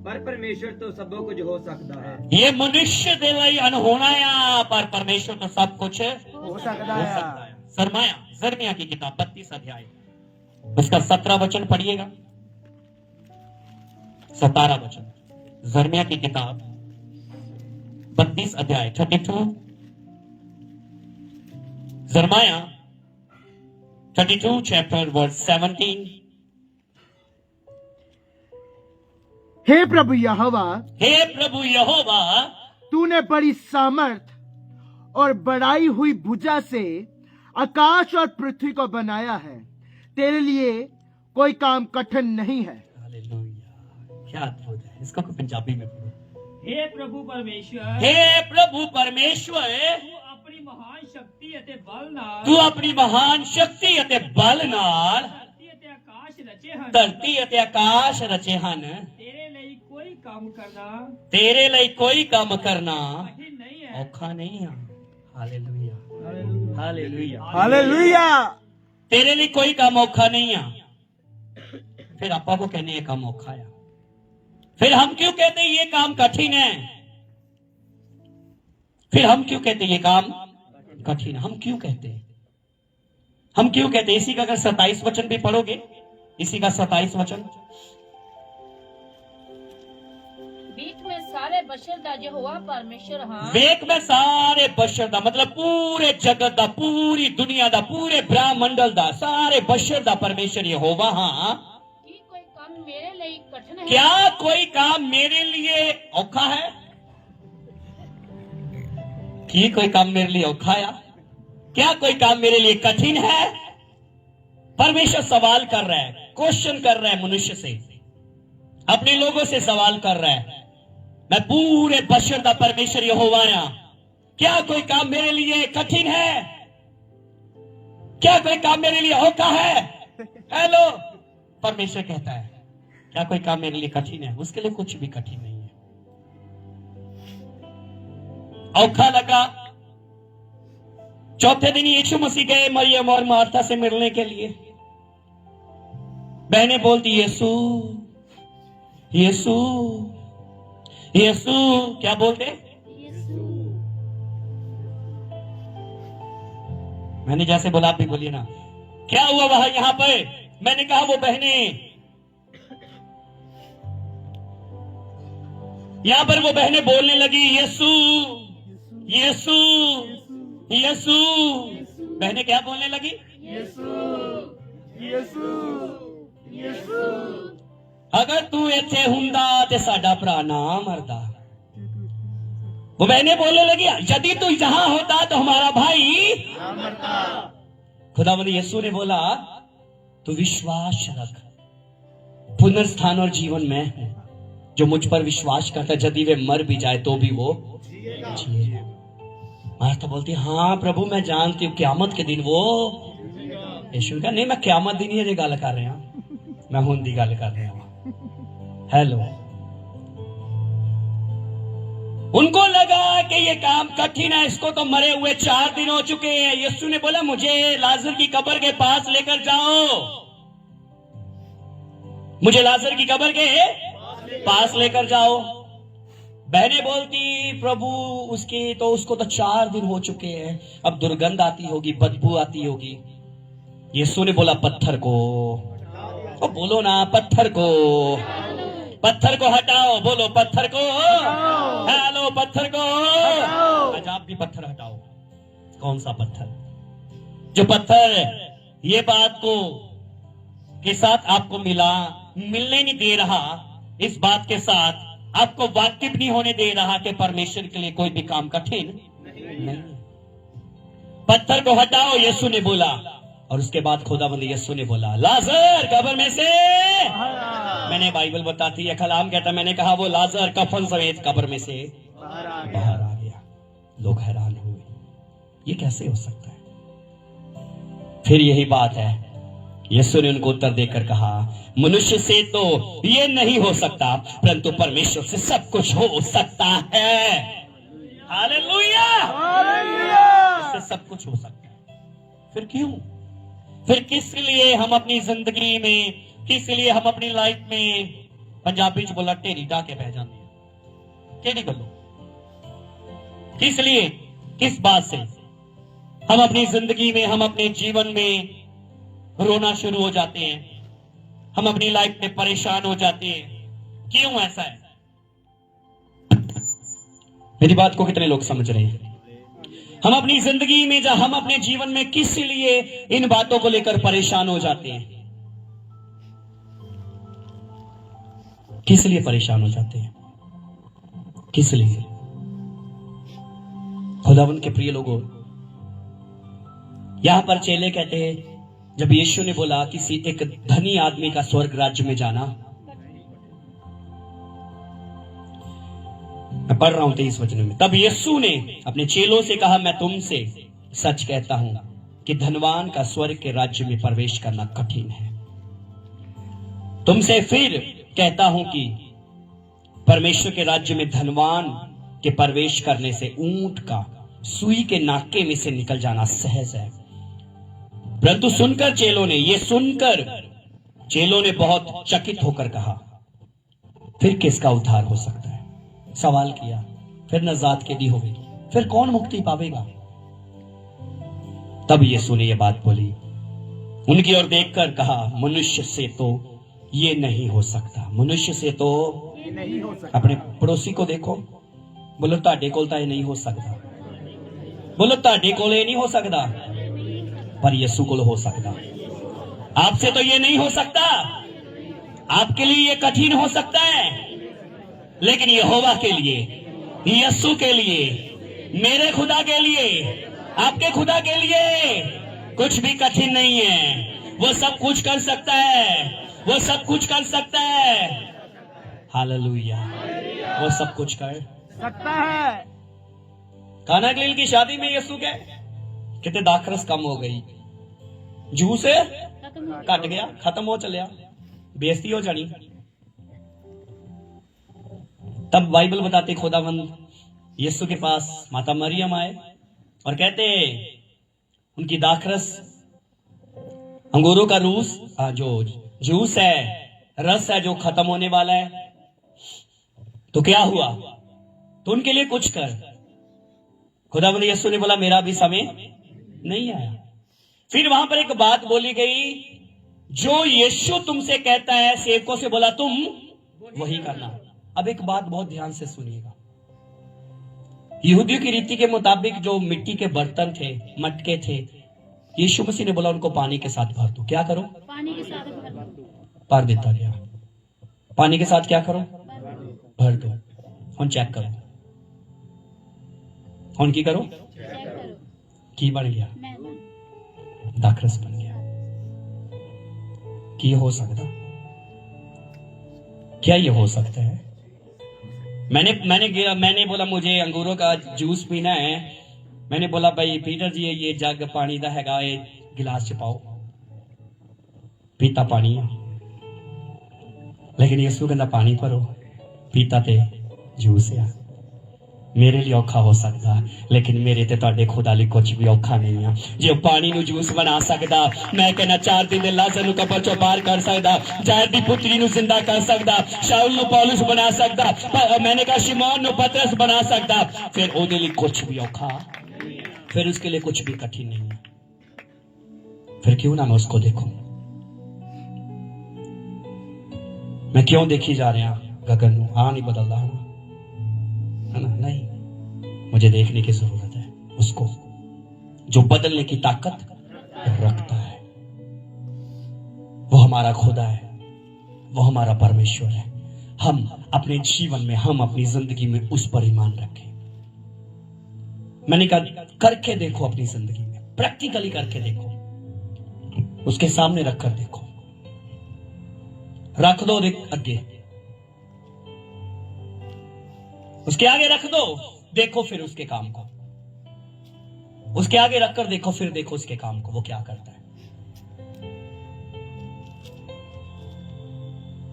ਪਰ ਪਰਮੇਸ਼ਵਰ ਤੋਂ ਸਭ ਕੁਝ ਹੋ ਸਕਦਾ ਹੈ। ये मनुष्य दे ਲਈ अनहोना है, पर परमेश्वर तो सब कुछ हो सकता है। सरमाया जरमिया की किताब 32 अध्याय उसका 17 वचन पढ़िएगा, 17 वचन, जरमिया की किताब 32 अध्याय 32, जरमाया 32 चैप्टर वर्स 17। हे प्रभु यहोवा, हे प्रभु यहोवा, तूने बड़ी सामर्थ और बढ़ाई हुई भुजा से आकाश और पृथ्वी को बनाया है, तेरे लिए कोई काम कठिन नहीं है। हालेलुया, क्या अद्भुत है। इसको पंजाबी में पढ़ो। हे प्रभु परमेश्वर, हे प्रभु परमेश्वर, तू अपनी महान शक्ति ਅਤੇ बल ਨਾਲ तू अपनी महान शक्ति ਅਤੇ बल ਨਾਲ ਧਰਤੀ ਅਤੇ ਆਕਾਸ਼ ਰਚੇ ਹਨ। ਧਰਤੀ ਅਤੇ ਆਕਾਸ਼ ਰਚੇ ਹਨ। ਤੇਰੇ ਲਈ ਕੋਈ ਕੰਮ ਕਰਨਾ तेरे ਲਈ कोई काम करना ਕਠਿਨ ਨਹੀਂ ਹੈ। औखा नहीं है। Hallelujah, hallelujah, hallelujah. तेरे लिए कोई काम औखा नहीं है। फिर आपा को कहने ये काम औखा है, फिर हम क्यों कहते हैं ये काम कठिन है? फिर हम क्यों कहते हैं ये काम कठिन है? हम क्यों कहते हैं? हम क्यों कहते हैं? इसी का अगर 27 वचन भी पढ़ोगे, इसी का 27 वचन, बीच में सारे बशर दा यहोवा परमेश्वर हां, वेक में सारे बशर दा मतलब पूरे जगत दा, पूरी दुनिया दा, पूरे ब्रह्मंडल दा, सारे बशर दा परमेश्वर यहोवा हां। की कोई काम मेरे लिए कठिन है? क्या कोई काम मेरे लिए औखा है? कि कोई काम मेरे लिए औखा है? क्या कोई काम मेरे लिए कठिन है? परमेश्वर सवाल कर रहा है, क्वेश्चन कर रहा है मनुष्य से, अपने लोगों से सवाल कर रहा है। मैं पूरे बशर दा परमेश्वर यहोवा हां, क्या कोई काम मेरे लिए कठिन है? क्या कोई काम मेरे लिए औखा है? हेलो, परमेश्वर कहता है क्या कोई काम मेरे लिए कठिन है? उसके लिए कुछ भी कठिन नहीं है। औखा लगा, चौथे दिन यीशु मसीह गए मरियम और मार्था से मिलने के लिए। बहनें बोलती यीशु यीशु यीशु, क्या बोलते? मैंने जैसे बोला आप भी बोलिए ना, क्या हुआ वहां यहां पर? मैंने कहा वो बहनें, यहां पर वो बहनें बोलने लगी यीशु यीशु यीशु। बहनें क्या बोलने लगी? अगर तू इत्थे हुंदा ते साडा भरा ना मरदा। वो बहनें बोलने लगी यदि तू यहां होता तो हमारा भाई खुदावंद यीशु ने बोला तू विश्वास रख, पुनर्स्थान और जीवन में है। जो मुझ पर विश्वास करता है यदि वे मर भी जाए तो भी वो जिए। मार्था बोलती हाँ प्रभु मैं जानती हूँ क्यामत के दिन वो। यीशु कहा नहीं मैं क्यामत दिन ही गल कर रहा, मैं हुण दी गल कर रहा। हेलो, उनको लगा कि ये काम कठिन है, इसको तो मरे हुए 4 दिन हो चुके हैं। यीशु ने बोला मुझे लाजर की कब्र के पास लेकर जाओ, मुझे लाजर की कब्र के पास लेकर जाओ। बहनें बोलती प्रभु उसको तो 4 दिन हो चुके हैं, अब दुर्गंध आती होगी, बदबू आती होगी। यीशु ने बोला पत्थर को, ओ बोलो ना, पत्थर को हटाओ, बोलो पत्थर को, हेलो पत्थर को। आज आप भी पत्थर हटाओ। कौन सा पत्थर? जो पत्थर ये बात को के साथ आपको मिलने नहीं दे रहा, इस बात के साथ आपको वाकिफ नहीं होने दे रहा कि परमेश्वर के लिए कोई भी काम कठिन नहीं। पत्थर को हटाओ, यीशु ने बोला। और उसके बाद खुदावंद यीशु ने बोला लाजर कब्र में से। मैंने बाइबल बताती है, कलाम कहता, मैंने कहा वो लाजर कफन समेत कब्र में से बाहर आ गया। लोग हैरान हुए, ये कैसे हो सकता है? फिर यही बात है, यीशु ने उनको उत्तर देकर कहा मनुष्य से तो ये नहीं हो सकता, परंतु परमेश्वर से सब कुछ हो सकता है। हालेलुया, इससे सब कुछ हो सकता है। फिर क्यों? फिर किस लिए हम अपनी जिंदगी में, किस लिए हम अपनी लाइफ में, पंजाबी च बोला ढेरी ढाके बह जाते हैं? केड़ी गल्लों? किस लिए, किस बात से हम अपनी जिंदगी में, हम अपने जीवन में रोना शुरू हो जाते हैं, हम अपनी लाइफ में परेशान हो जाते हैं? क्यों ऐसा है? मेरी बात को कितने लोग समझ रहे हैं? हम अपनी जिंदगी में, हम अपने जीवन में किस लिए इन बातों को लेकर परेशान हो जाते हैं? किस लिए परेशान हो जाते हैं? किस लिए? खुदावंद के प्रिय लोगों, यहां पर चेले कहते हैं, जब यीशु ने बोला किसी एक धनी आदमी का स्वर्ग राज्य में जाना, मैं पढ़ रहा हूं 23 वचन में, तब यीशु ने अपने चेलों से कहा मैं तुमसे सच कहता हूं कि धनवान का स्वर्ग के राज्य में प्रवेश करना कठिन है। तुमसे फिर कहता हूं कि परमेश्वर के राज्य में धनवान के प्रवेश करने से ऊंट का सुई के नाके में से निकल जाना सहज है। परंतु सुनकर चेलों ने बहुत चकित होकर कहा फिर किसका उद्धार हो सकता है? सवाल किया, फिर नजात केदी होगी, फिर कौन मुक्ति पावेगा? तब यीशु ने यह बात बोली, उनकी ओर देखकर कहा मनुष्य से तो ये नहीं हो सकता। मनुष्य से तो नहीं हो सकता। अपने पड़ोसी को देखो, बोलो ताडे कोल तां नहीं हो सकता, बोलो ताडे कोल ये नहीं हो सकता, पर यीशु कोल हो सकता। आपसे तो ये नहीं हो सकता, आपके लिए ये कठिन हो सकता है, लेकिन यहोवा के लिए, यीशु के लिए, मेरे खुदा के लिए, आपके खुदा के लिए कुछ भी कठिन नहीं है। वो सब कुछ कर सकता है, वो सब कुछ कर सकता है। हालेलुया, वो सब कुछ कर सकता है। काना गलील की शादी में यीशु के कितने दाखरस कम हो गई, जूस घट गया, खत्म हो चलिया, बेइज्जती हो जानी। तब बाइबल बताते खुदावंद यीशु के पास माता मरियम आए और कहते उनकी दाखरस अंगूरों का जो जूस है, रस है, जो खत्म होने वाला है, तो क्या हुआ? तो उनके लिए कुछ कर। खुदावंद यीशु ने बोला मेरा भी समय नहीं आया। फिर वहां पर एक बात बोली गई, जो यीशु तुमसे कहता है, सेवकों से बोला तुम वही करना। अब एक बात बहुत ध्यान से सुनिएगा, यहूदियों की रीति के मुताबिक जो मिट्टी के बर्तन थे, मटके थे, यीशु मसीह ने बोला उनको पानी के साथ भर दो। क्या करो? पानी के साथ भर देता गया। पानी के साथ क्या करो? भर दो। हम चेक करो, हम की करो, की बन गया? दाखरस बन गया। की हो सकता? क्या ये हो सकता है? मैंने बोला मुझे अंगूरों का जूस पीना है। मैंने बोला भाई पीटर जी ये जग पानी दा हैगा, ये गिलास च पाओ। पीता पानी है, लेकिन यीशु कहंदा पानी भरो, पीता ते जूस है। मेरे लिए औखा हो सकता, लेकिन मेरे ते तुहाडे खुदा लिए कुछ भी औखा नहीं है। जे पानी नू जूस बना सकदा, मैं कहना 4 दिन दे लाजर नू कब्र चों बाहर कर सकदा, जायर दी पुत्री नू जिंदा कर सकदा, शाऊल नू पौलुस बना सकदा, मैंने कहा शिमोन नू पतरस बना सकदा, फिर ओदे लिए कुछ भी औखा, फिर उसके लिए कुछ भी कठिन नहीं है। फिर क्यों ना मैं उसको देखूं? मैं क्यों देखी जा रहा गगन नू? हाँ नहीं बदलता है ना? नहीं, मुझे देखने की जरूरत है उसको जो बदलने की ताकत रखता है। वो हमारा खुदा है, वो हमारा परमेश्वर है। हम अपने जीवन में, हम अपनी जिंदगी में उस पर ईमान रखें। मैंने कहा करके देखो, अपनी जिंदगी में प्रैक्टिकली करके देखो, उसके सामने रखकर देखो, रख दो आगे, उसके आगे रख दो, देखो फिर उसके काम को, उसके आगे रखकर देखो, फिर देखो उसके काम को, वो क्या करता है।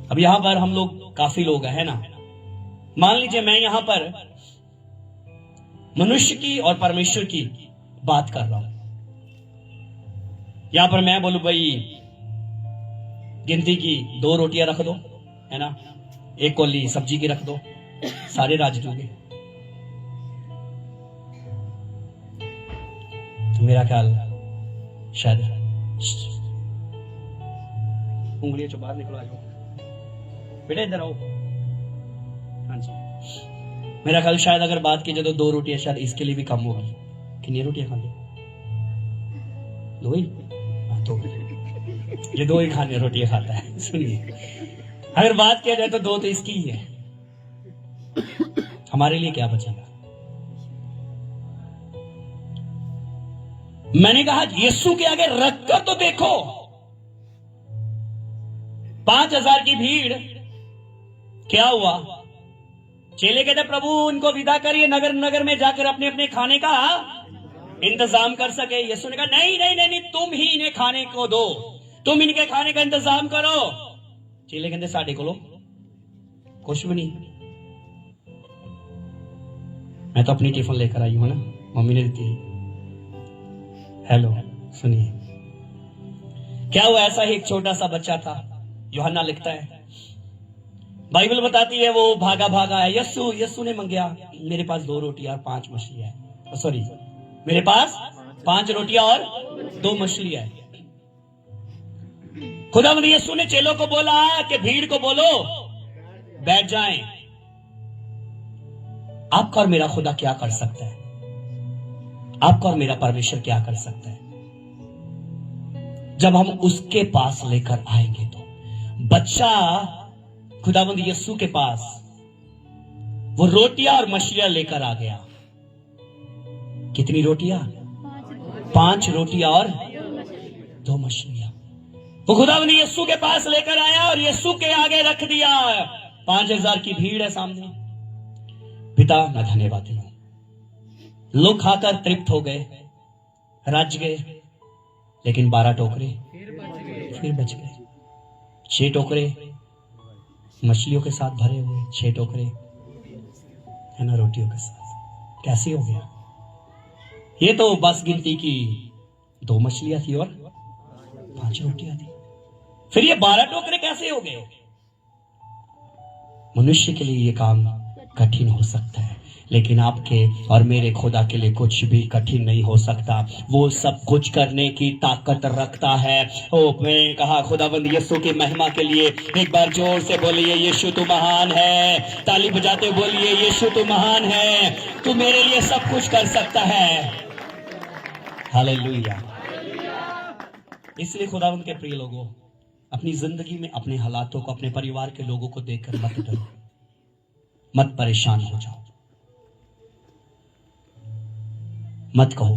अब यहां पर हम लोग काफी लोग हैं ना, मान लीजिए मैं यहां पर मनुष्य की और परमेश्वर की बात कर रहा हूं। यहां पर मैं बोलूं भाई गिनती की 2 रोटियां रख दो, है ना, 1 कौली सब्जी की रख दो, सारे राज डूबे। तो मेरा ख्याल शायद उंगलियां चो बाहर निकलो, आ जाओ बेटा, इधर आओ। हाँ जी, मेरा ख्याल शायद अगर बात की जाए तो 2 रोटियां शायद इसके लिए भी कम होगी। कितनी रोटियां खानी? 2 ही? हाँ, 2। ये 2 ही खाने रोटियां खाता है। सुनिए, अगर बात किया जाए तो 2 तो इसकी ही है, हमारे लिए क्या बचेगा? मैंने कहा यीशु के आगे रखकर तो देखो। 5000 की भीड़, क्या हुआ? चेले कहते प्रभु उनको विदा करिए, नगर नगर में जाकर अपने अपने खाने का इंतजाम कर सके। यीशु ने कहा नहीं नहीं नहीं, तुम ही इन्हें खाने को दो, तुम इनके खाने का इंतजाम करो। चेले कहते साढ़े को कुछ भी नहीं, मैं तो अपनी टिफिन लेकर आई हूं ना, मम्मी ने दी थी। हेलो, सुनिए क्या हुआ। ऐसा ही एक छोटा सा बच्चा था, यूहन्ना लिखता है, बाइबल बताती है वो भागा भागा है। यीशु ने मंगया, मेरे पास 2 रोटियां और 5 मछलियां है, सॉरी मेरे पास 5 रोटियां और 2 मछलियां है। खुदावंद यीशु ने चेलों को बोला कि भीड़ को बोलो बैठ जाएं। आपका और मेरा खुदा क्या कर सकता है? आपका और मेरा परमेश्वर क्या कर सकता है? जब हम उसके पास लेकर आएंगे तो बच्चा खुदावंद यीशु के पास वो रोटियां और मछलियां लेकर आ गया। कितनी रोटियां? 5 रोटियां और 2 मछलियां। वो खुदावंद यीशु के पास लेकर आया और यीशु के आगे रख दिया। 5000 की भीड़ है सामने। पिता मैं धन्यवाद हूं, लोग खाकर तृप्त हो गए, रज गए, लेकिन 12 टोकरे फिर बच गए। 6 टोकरे मछलियों के साथ भरे हुए, 6 टोकरे है ना रोटियों के साथ। कैसे हो गया? ये तो बस गिनती की 2 मछलियां थी और 5 रोटियां थी, फिर ये 12 टोकरे कैसे हो गए? मनुष्य के लिए ये काम कठिन हो सकता है, लेकिन आपके और मेरे खुदा के लिए कुछ भी कठिन नहीं हो सकता। वो सब कुछ करने की ताकत रखता है। ओ मैंने कहा खुदावंद यीशु की महिमा के लिए एक बार जोर से बोलिए यीशु तू महान है। ताली बजाते बोलिए यीशु तू महान है, तू मेरे लिए सब कुछ कर सकता है। हालेलुया। इसलिए खुदावंद के प्रिय लोगों, अपनी जिंदगी में अपने हालातों को, अपने परिवार के लोगों को देखकर मत डरो, मत परेशान हो जाओ, मत कहो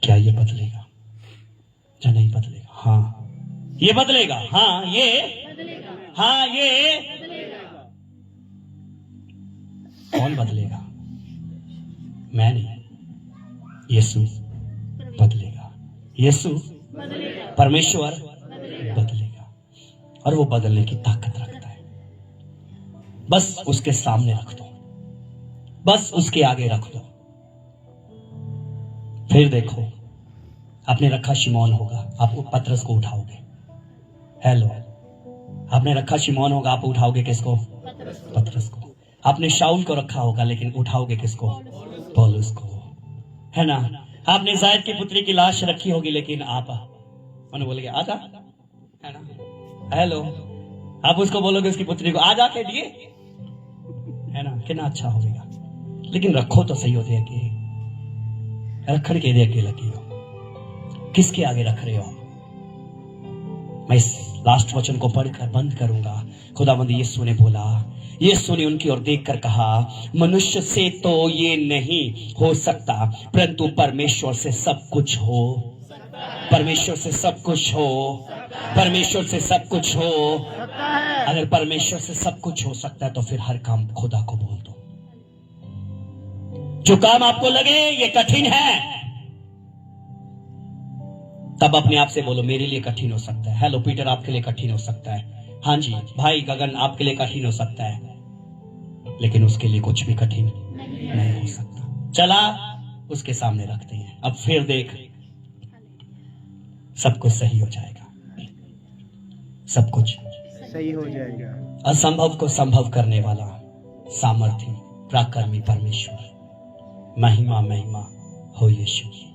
क्या ये बदलेगा या नहीं बदलेगा। हाँ ये बदलेगा, हाँ ये कौन बदलेगा? मैं नहीं, यीशु बदलेगा। यीशु परमेश्वर बदलेगा और वो बदलने की ताकत रखता है। बस उसके सामने रख दो, बस उसके आगे रख दो। फिर देखो, आपने रखा शिमोन होगा, आप पतरस को उठाओगे। हेलो, आपने रखा शिमोन होगा, आप उठाओगे किसको? पतरस को। आपने शाऊल को रखा होगा, लेकिन उठाओगे किसको? पौलुस को, है ना? आपने जायद की पुत्री की लाश रखी होगी, लेकिन आप उन्हें बोलेंगे आजा, है ना? हेलो, आप उसको बोलोगे उसकी पुत्री को आजा के लिए, है ना? कितना अच्छा होगा। लेकिन रखो तो सही होते है कि रखड़ के दे के लगी हो, किसके आगे रख रहे हो? मैं इस लास्ट वचन को पढ़कर बंद करूंगा। खुदावंद यीशु ने बोला, यीशु ने उनकी ओर देखकर कहा, मनुष्य से तो ये नहीं हो सकता, परंतु परमेश्वर से सब कुछ हो। परमेश्वर से सब कुछ हो। परमेश्वर से सब कुछ हो। अगर परमेश्वर से सब कुछ हो सकता है तो फिर हर काम खुदा को बोल दो। जो काम आपको लगे ये कठिन है, तब अपने आप से बोलो मेरे लिए कठिन हो सकता है। हेलो पीटर, आपके लिए कठिन हो सकता है। हाँ जी भाई गगन, आपके लिए कठिन हो सकता है, लेकिन उसके लिए कुछ भी कठिन नहीं हो सकता। चला उसके सामने रखते हैं, अब फिर देख सब कुछ सही हो जाएगा। सब कुछ सही हो जाएगा। असंभव को संभव करने वाला सामर्थी पराक्रमी परमेश्वर, महिमा महिमा हो यीशु की।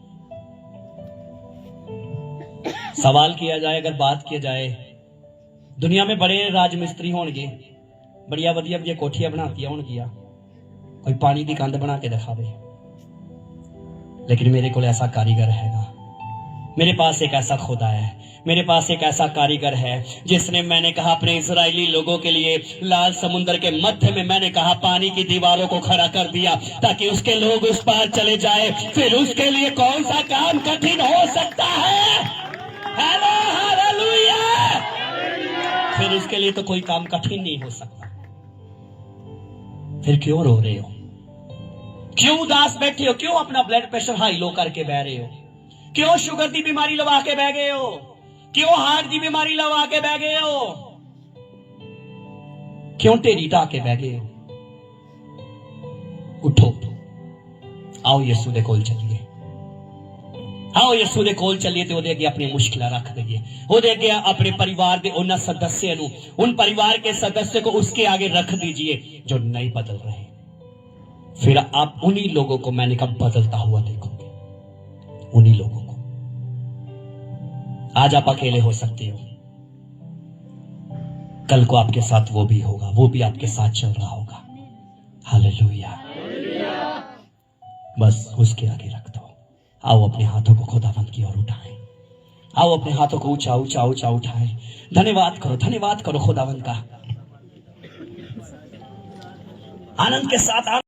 सवाल किया जाए, अगर बात किया जाए, दुनिया में बड़े राजमिस्त्री होंगे, बढ़िया वधिया वधिया कोठियां बनाती होंगियां, कोई पानी की कंध बना के दिखावे, लेकिन मेरे को ऐसा कारीगर हैगा। मेरे पास एक ऐसा खुदा है, मेरे पास एक ऐसा कारीगर है जिसने, मैंने कहा अपने इजरायली लोगों के लिए लाल समुद्र के मध्य में, मैंने कहा पानी की दीवारों को खड़ा कर दिया ताकि उसके लोग उस पार चले जाए। फिर उसके लिए कौन सा काम कठिन हो सकता है? Hello hallelujah. फिर उसके लिए तो कोई काम कठिन नहीं हो सकता। फिर क्यों रो रहे हो? क्यों उदास बैठे हो? क्यों अपना ब्लड प्रेशर हाई लो करके बह रहे हो? क्यों शुगर की बीमारी लगा के बह गए हो? क्यों हार्ट की बीमारी लगा के बह गए हो? क्यों टेढ़ी ढा के बह गए हो? उठो, आओ यीशु दे कोल चलिए। आओ यीशु दे कोल चलिए ते ओदे अगे अपनी मुश्किलां रख दईए। ओदे अगे अपने परिवार के उन सदस्यों को, उन परिवार के सदस्य को उसके आगे रख दीजिए जो नहीं बदल रहे। फिर आप उन्हीं लोगों को, मैंने कहा, बदलता हुआ देखोगे। उन्हीं लोगों को। आज आप अकेले हो सकते हो, कल को आपके साथ वो भी होगा, वो भी आपके साथ चल रहा होगा। हालेलुया। बस उसके आगे रख दो। आओ अपने हाथों को खुदावंद की ओर उठाएं। आओ अपने हाथों को ऊंचा ऊंचा ऊंचा उठाएं। धन्यवाद करो खुदावंद का। आनंद के साथ